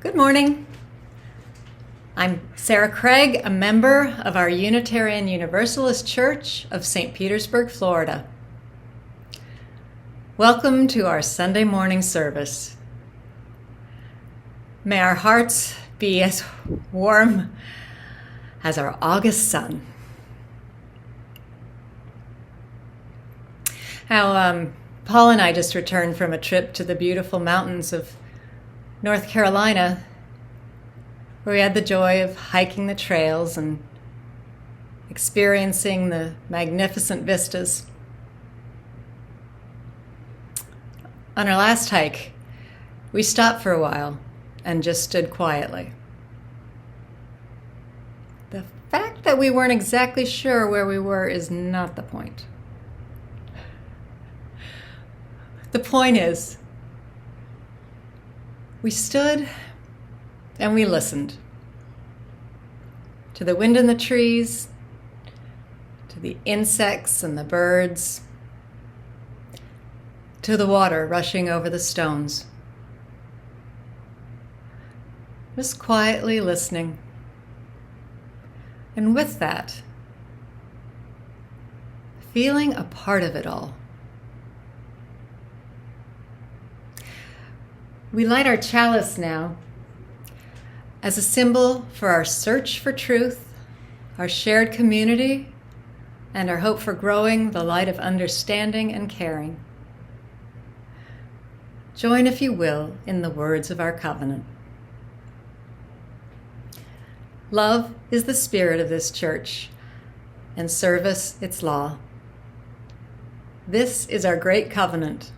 Good morning. I'm Sarah Craig, a member of our Unitarian Universalist Church of St. Petersburg, Florida. Welcome to our Sunday morning service. May our hearts be as warm as our August sun. Now, Paul and I just returned from a trip to the beautiful mountains of North Carolina, where we had the joy of hiking the trails and experiencing the magnificent vistas. On our last hike, we stopped for a while and just stood quietly. The fact that we weren't exactly sure where we were is not the point. The point is, we stood and we listened to the wind in the trees, to the insects and the birds, to the water rushing over the stones. Just quietly listening. And with that, feeling a part of it all. We light our chalice now as a symbol for our search for truth, our shared community, and our hope for growing the light of understanding and caring. Join, if you will, in the words of our covenant. Love is the spirit of this church, and service its law. This is our great covenant,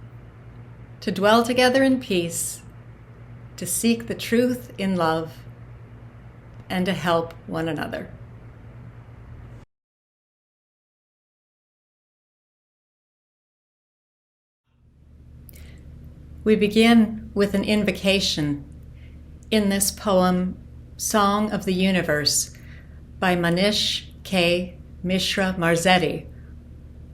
to dwell together in peace, to seek the truth in love, and to help one another. We begin with an invocation in this poem, Song of the Universe, by Manish K. Mishra Marzetti,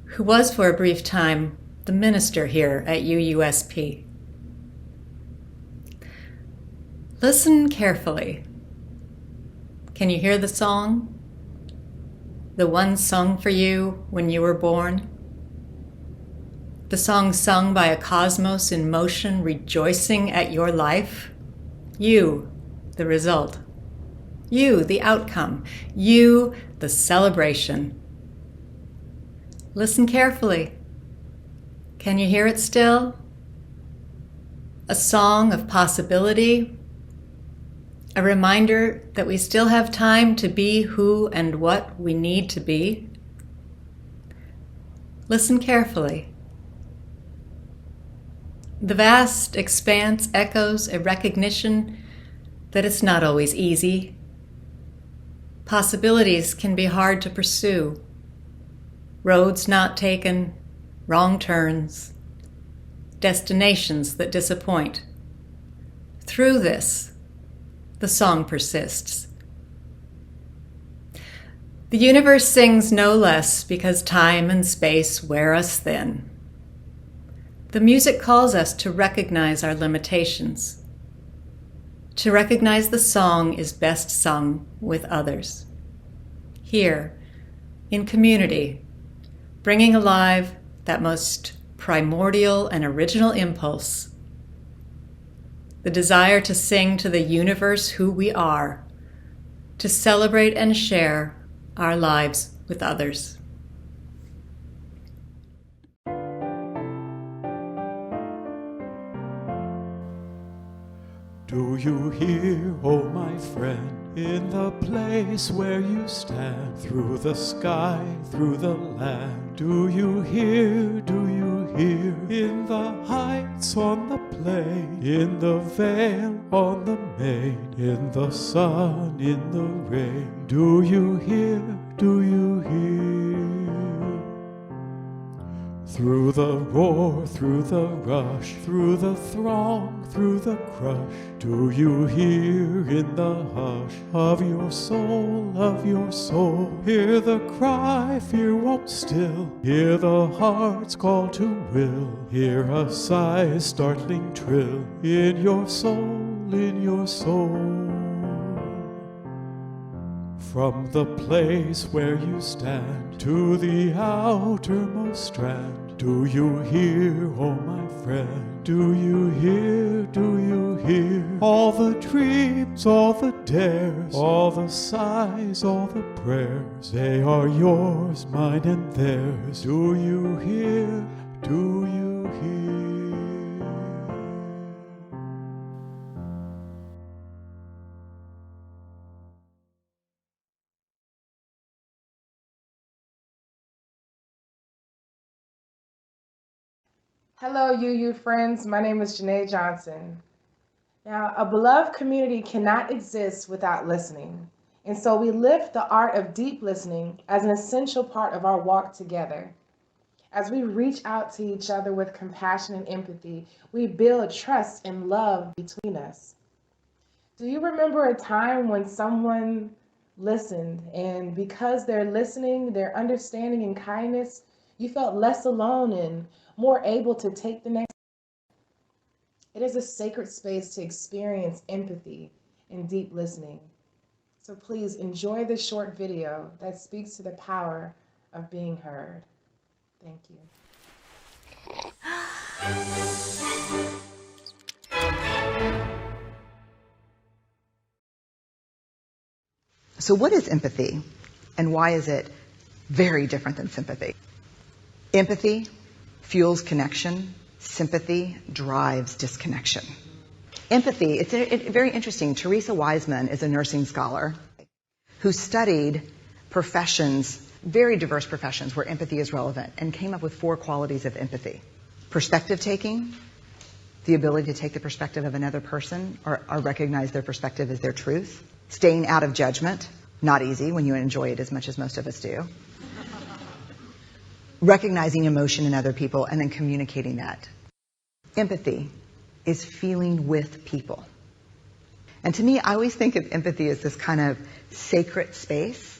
who was for a brief time the minister here at UUSP. Listen carefully. Can you hear the song? The one sung for you when you were born? The song sung by a cosmos in motion, rejoicing at your life? You, the result. You, the outcome. You, the celebration. Listen carefully. Can you hear it still? A song of possibility, a reminder that we still have time to be who and what we need to be. Listen carefully. The vast expanse echoes a recognition that it's not always easy. Possibilities can be hard to pursue. Roads not taken, wrong turns, destinations that disappoint. Through this, the song persists. The universe sings no less because time and space wear us thin. The music calls us to recognize our limitations, to recognize the song is best sung with others. Here, in community, bringing alive that most primordial and original impulse, the desire to sing to the universe who we are, to celebrate and share our lives with others. Do you hear, oh my friend, in the place where you stand, through the sky, through the land? Do you hear, in the heights on the plain, in the vale on the main, in the sun, in the rain? Do you hear, Through the roar, through the rush, through the throng, through the crush, do you hear in the hush of your soul, hear the cry, fear won't still, hear the heart's call to will, hear a sigh, startling trill in your soul, in your soul. From the place where you stand to the outermost strand, do you hear, oh my friend? Do you hear, do you hear? All the dreams, all the dares, all the sighs, all the prayers, they are yours, mine and theirs. Do you hear, do you hear? Hello, UU friends. My name is Janae Johnson. Now, a beloved community cannot exist without listening. And so we lift the art of deep listening as an essential part of our walk together. As we reach out to each other with compassion and empathy, we build trust and love between us. Do you remember a time when someone listened, and because they're listening, their understanding and kindness, you felt less alone and more able to take the next? It is a sacred space to experience empathy and deep listening. So please enjoy this short video that speaks to the power of being heard. Thank you. So what is empathy, and why is it very different than sympathy? Empathy fuels connection. Sympathy drives disconnection. Empathy, it's very interesting. Teresa Wiseman is a nursing scholar who studied professions, very diverse professions where empathy is relevant, and came up with 4 qualities of empathy. Perspective taking, the ability to take the perspective of another person or recognize their perspective as their truth. Staying out of judgment, not easy when you enjoy it as much as most of us do. Recognizing emotion in other people and then communicating that. Empathy is feeling with people. And to me, I always think of empathy as this kind of sacred space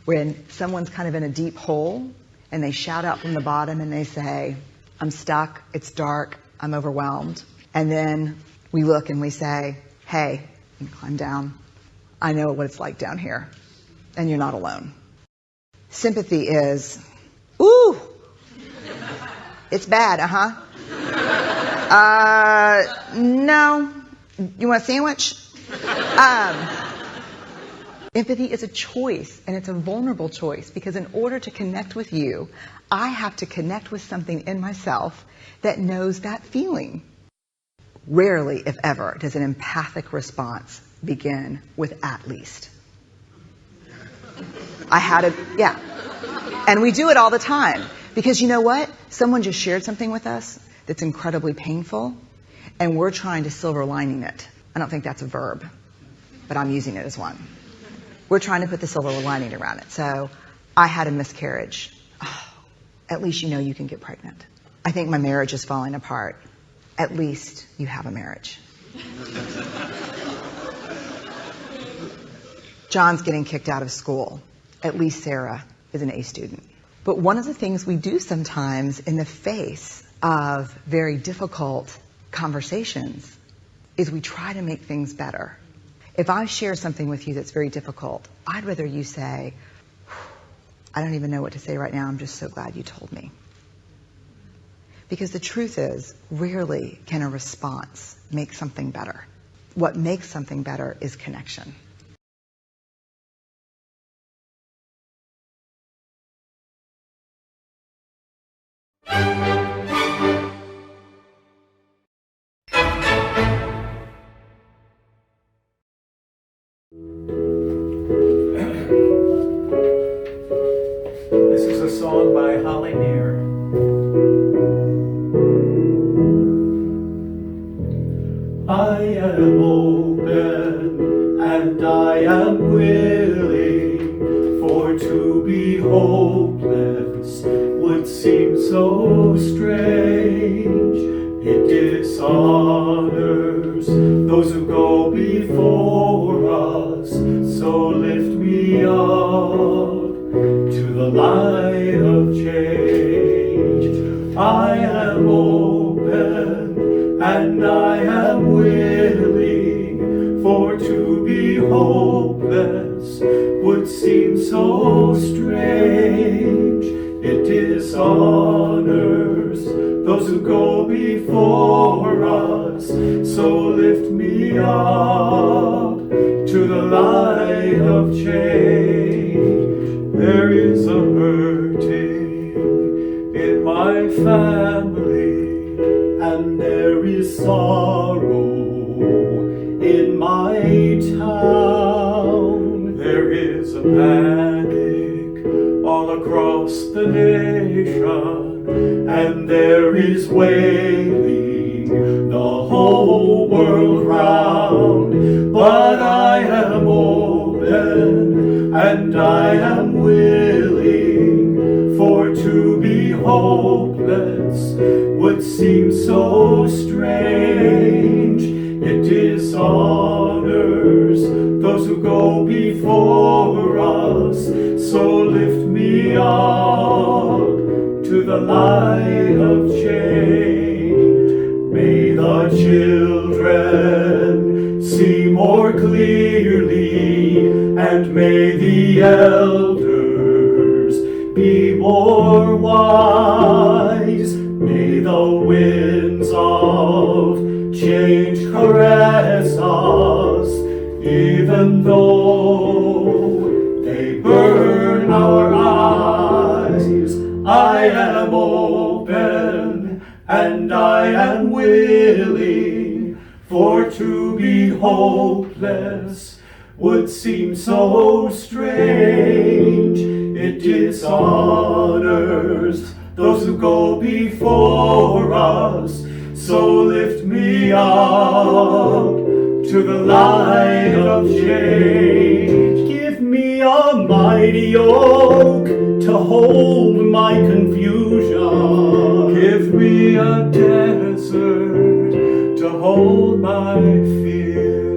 when someone's kind of in a deep hole and they shout out from the bottom and they say, I'm stuck, it's dark, I'm overwhelmed. And then we look and we say, hey, you can climb down. I know what it's like down here, and you're not alone. Sympathy is, ooh, it's bad, no, you want a sandwich? Empathy is a choice, and it's a vulnerable choice, because in order to connect with you, I have to connect with something in myself that knows that feeling. Rarely, if ever, does an empathic response begin with at least. Yeah. And we do it all the time. Because you know what? Someone just shared something with us that's incredibly painful, and we're trying to silver lining it. I don't think that's a verb, but I'm using it as one. We're trying to put the silver lining around it. So, I had a miscarriage. Oh, at least you know you can get pregnant. I think my marriage is falling apart. At least you have a marriage. John's getting kicked out of school. At least Sarah is an A student. But one of the things we do sometimes in the face of very difficult conversations is we try to make things better. If I share something with you that's very difficult, I'd rather you say, I don't even know what to say right now, I'm just so glad you told me. Because the truth is, rarely can a response make something better. What makes something better is connection. This is a song by Holly Near. I am open and I am willing, for to be hopeless would seem so strange. It dishonors those who go before us, so lift me up to the light of change. I am open and I am willing, those who go before us. So lift me up to the light of change. There is a hurting in my family, and there is sorrow in my town. There is a panic all across the nation, and there is wailing the whole world round. But I am open and I am willing, for to be hopeless would seem so strange. It dishonors those who go before us. So lift me up to the light of change. May the children see more clearly, and may the elders be more wise. May the winds of change caress us, even though they burn our eyes. I am open and I am willing, for to be hopeless would seem so strange. It dishonors those who go before us. So lift me up to the light of change. Give me a mighty oak to hold my confusion. Give me a desert to hold my fear.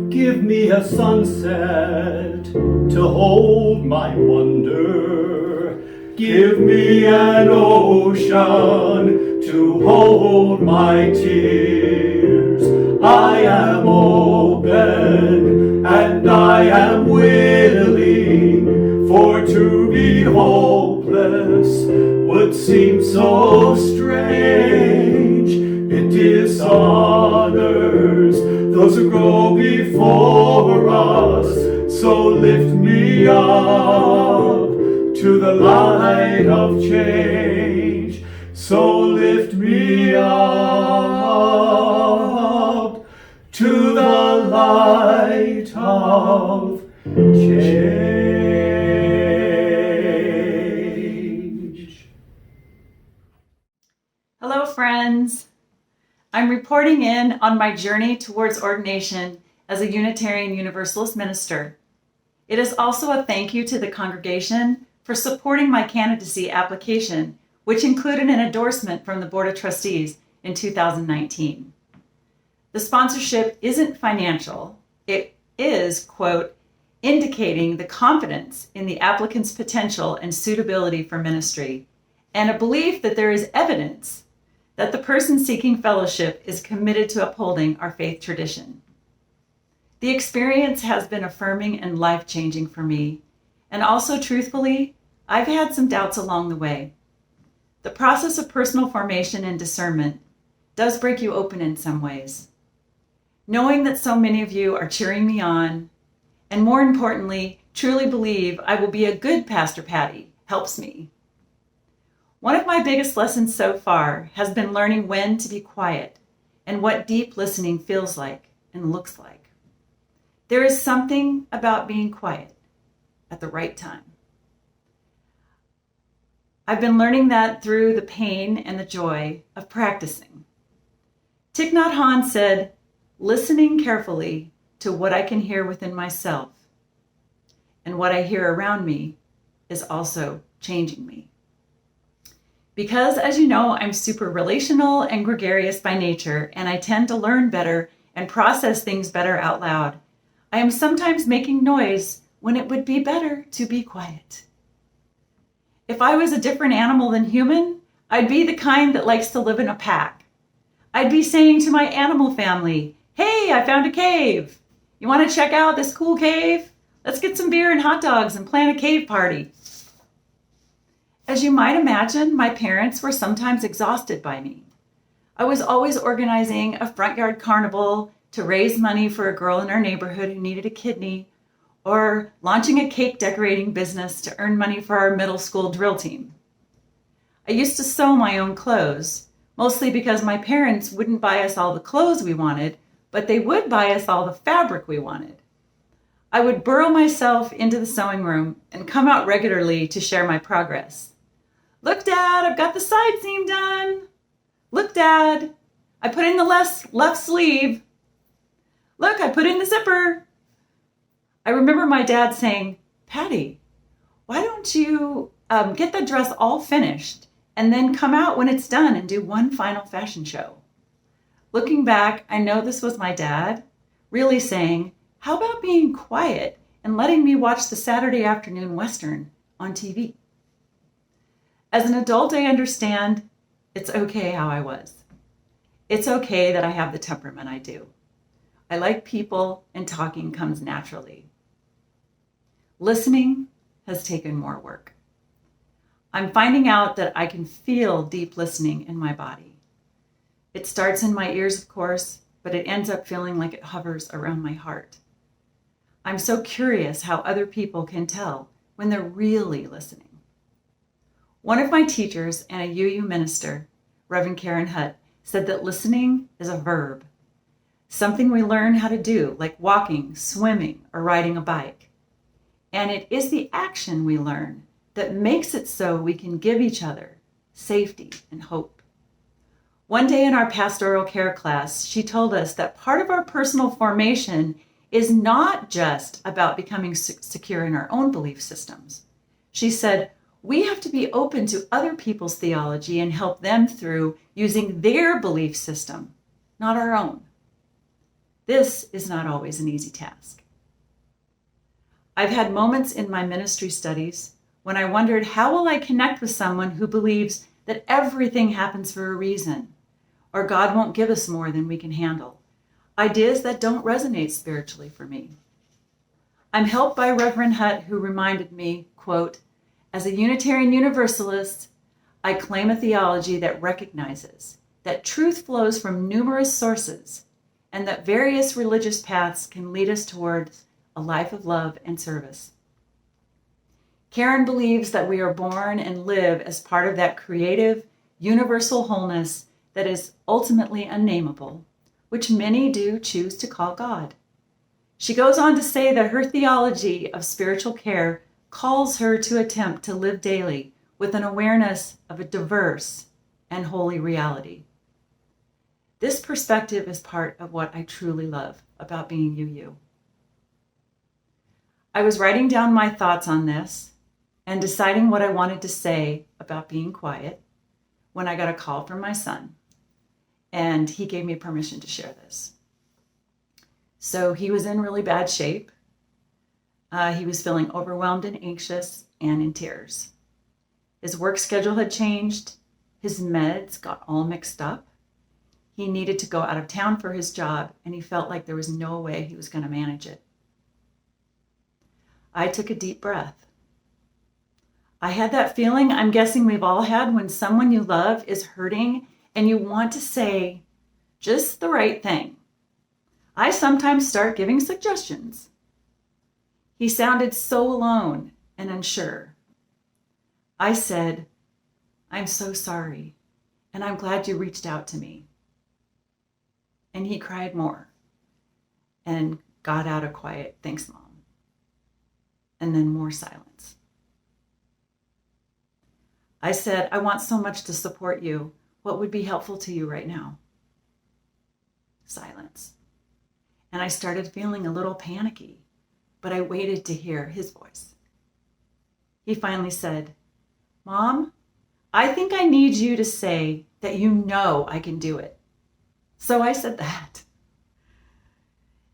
Give me a sunset to hold my wonder. Give me an ocean to hold my tears. I am open and I am willing, for to be hopeless would seem so strange. It dishonors those who go before us. So lift me up to the light of change. So lift me up to the light of change. Hello, friends. I'm reporting in on my journey towards ordination as a Unitarian Universalist minister. It is also a thank you to the congregation for supporting my candidacy application, which included an endorsement from the Board of Trustees in 2019. The sponsorship isn't financial. It is, quote, indicating the confidence in the applicant's potential and suitability for ministry, and a belief that there is evidence that the person seeking fellowship is committed to upholding our faith tradition. The experience has been affirming and life-changing for me, and also, truthfully, I've had some doubts along the way. The process of personal formation and discernment does break you open in some ways. Knowing that so many of you are cheering me on, and more importantly, truly believe I will be a good Pastor Patty, helps me. One of my biggest lessons so far has been learning when to be quiet and what deep listening feels like and looks like. There is something about being quiet at the right time. I've been learning that through the pain and the joy of practicing. Thich Nhat Hanh said, listening carefully to what I can hear within myself and what I hear around me is also changing me. Because, as you know, I'm super relational and gregarious by nature, and I tend to learn better and process things better out loud, I am sometimes making noise when it would be better to be quiet. If I was a different animal than human, I'd be the kind that likes to live in a pack. I'd be saying to my animal family, hey, I found a cave. You want to check out this cool cave? Let's get some beer and hot dogs and plan a cave party. As you might imagine, my parents were sometimes exhausted by me. I was always organizing a front yard carnival to raise money for a girl in our neighborhood who needed a kidney, or launching a cake decorating business to earn money for our middle school drill team. I used to sew my own clothes, mostly because my parents wouldn't buy us all the clothes we wanted, but they would buy us all the fabric we wanted. I would burrow myself into the sewing room and come out regularly to share my progress. Look, Dad, I've got the side seam done. Look, Dad, I put in the left sleeve. Look, I put in the zipper. I remember my dad saying, Patty, why don't you get the dress all finished and then come out when it's done and do one final fashion show? Looking back, I know this was my dad really saying, how about being quiet and letting me watch the Saturday afternoon Western on TV? As an adult, I understand it's okay how I was. It's okay that I have the temperament I do. I like people and talking comes naturally. Listening has taken more work. I'm finding out that I can feel deep listening in my body. It starts in my ears, of course, but it ends up feeling like it hovers around my heart. I'm so curious how other people can tell when they're really listening. One of my teachers and a UU minister, Reverend Karen Hutt, said that listening is a verb, something we learn how to do, like walking, swimming, or riding a bike. And it is the action we learn that makes it so we can give each other safety and hope. One day in our pastoral care class, she told us that part of our personal formation is not just about becoming secure in our own belief systems. She said, we have to be open to other people's theology and help them through using their belief system, not our own. This is not always an easy task. I've had moments in my ministry studies when I wondered, how will I connect with someone who believes that everything happens for a reason, or God won't give us more than we can handle? Ideas that don't resonate spiritually for me. I'm helped by Reverend Hutt, who reminded me, quote, as a Unitarian Universalist, I claim a theology that recognizes that truth flows from numerous sources and that various religious paths can lead us towards a life of love and service. Karen believes that we are born and live as part of that creative, universal wholeness that is ultimately unnameable, which many do choose to call God. She goes on to say that her theology of spiritual care calls her to attempt to live daily with an awareness of a diverse and holy reality. This perspective is part of what I truly love about being UU. I was writing down my thoughts on this and deciding what I wanted to say about being quiet when I got a call from my son, and he gave me permission to share this. So he was in really bad shape. He was feeling overwhelmed and anxious and in tears. His work schedule had changed. His meds got all mixed up. He needed to go out of town for his job, and he felt like there was no way he was going to manage it. I took a deep breath. I had that feeling I'm guessing we've all had when someone you love is hurting and you want to say just the right thing. I sometimes start giving suggestions. He sounded so alone and unsure. I said, I'm so sorry, and I'm glad you reached out to me. And he cried more and got out a quiet, thanks, Mom. And then more silence. I said, I want so much to support you. What would be helpful to you right now? Silence. And I started feeling a little panicky, but I waited to hear his voice. He finally said, Mom, I think I need you to say that you know I can do it. So I said that.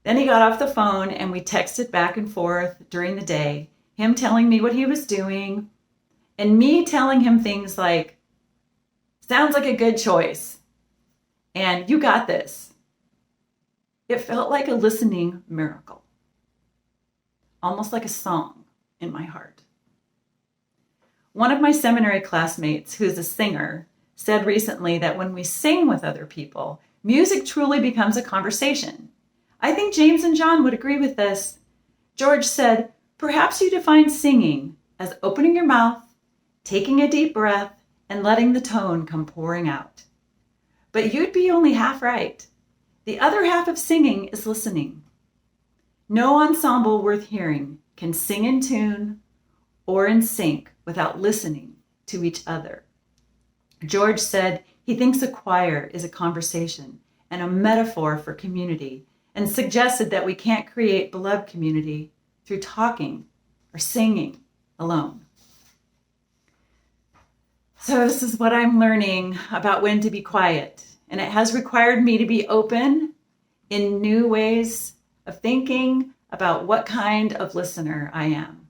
Then he got off the phone and we texted back and forth during the day, him telling me what he was doing and me telling him things like, sounds like a good choice, and you got this. It felt like a listening miracle, almost like a song in my heart. One of my seminary classmates, who's a singer, said recently that when we sing with other people, music truly becomes a conversation. I think James and John would agree with this. George said, "Perhaps you define singing as opening your mouth, taking a deep breath, and letting the tone come pouring out." But you'd be only half right. The other half of singing is listening. No ensemble worth hearing can sing in tune or in sync without listening to each other. George said he thinks a choir is a conversation and a metaphor for community, and suggested that we can't create beloved community through talking or singing alone. So this is what I'm learning about when to be quiet, and it has required me to be open in new ways of thinking about what kind of listener I am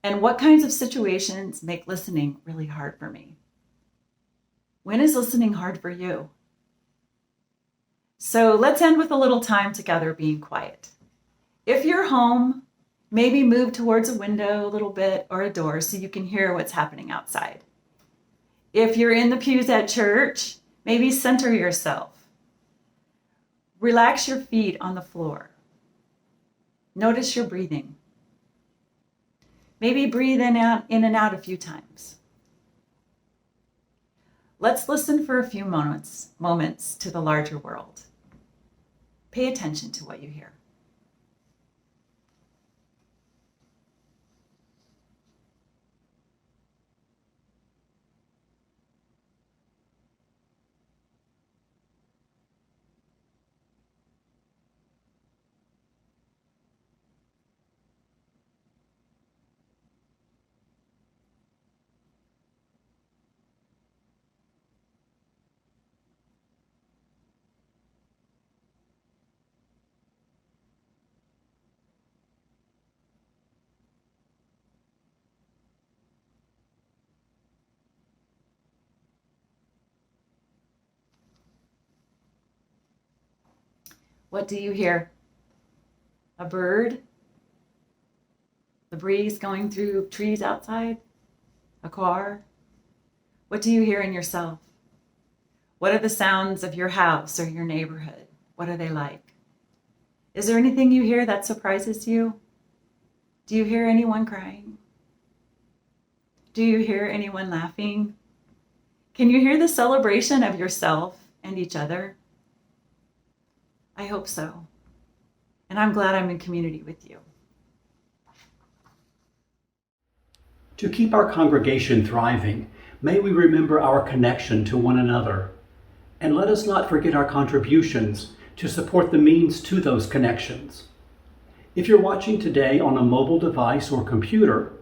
and what kinds of situations make listening really hard for me. When is listening hard for you? So let's end with a little time together being quiet. If you're home, maybe move towards a window a little bit or a door so you can hear what's happening outside. If you're in the pews at church, maybe center yourself. Relax your feet on the floor. Notice your breathing. Maybe breathe in and out a few times. Let's listen for a few moments to the larger world. Pay attention to what you hear. What do you hear? A bird? The breeze going through trees outside? A car? What do you hear in yourself? What are the sounds of your house or your neighborhood? What are they like? Is there anything you hear that surprises you? Do you hear anyone crying? Do you hear anyone laughing? Can you hear the celebration of yourself and each other? I hope so. And I'm glad I'm in community with you. To keep our congregation thriving, may we remember our connection to one another. And let us not forget our contributions to support the means to those connections. If you're watching today on a mobile device or computer,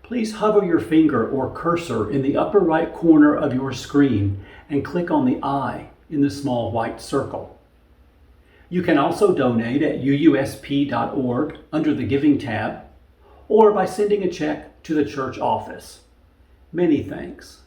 please hover your finger or cursor in the upper right corner of your screen and click on the I in the small white circle. You can also donate at uusp.org under the Giving tab, or by sending a check to the church office. Many thanks.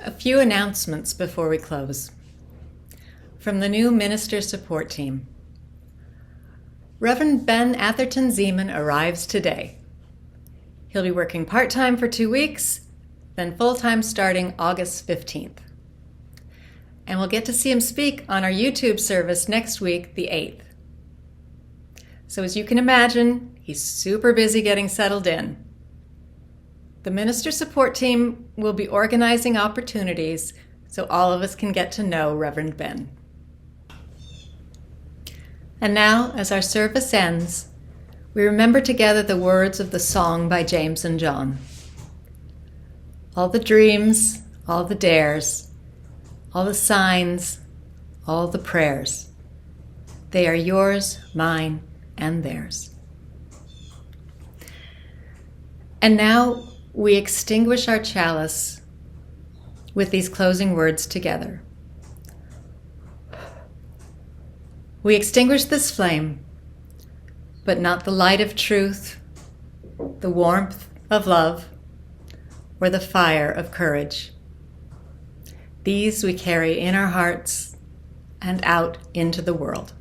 A few announcements before we close. From the new Minister Support Team. Reverend Ben Atherton Zeman arrives today. He'll be working part-time for 2 weeks, then full-time starting August 15th. And we'll get to see him speak on our YouTube service next week, the 8th. So as you can imagine, he's super busy getting settled in. The Minister Support Team will be organizing opportunities so all of us can get to know Reverend Ben. And now, as our service ends, we remember together the words of the song by James and John. All the dreams, all the dares, all the signs, all the prayers, they are yours, mine, and theirs. And now we extinguish our chalice with these closing words together. We extinguish this flame, but not the light of truth, the warmth of love, or the fire of courage. These we carry in our hearts and out into the world.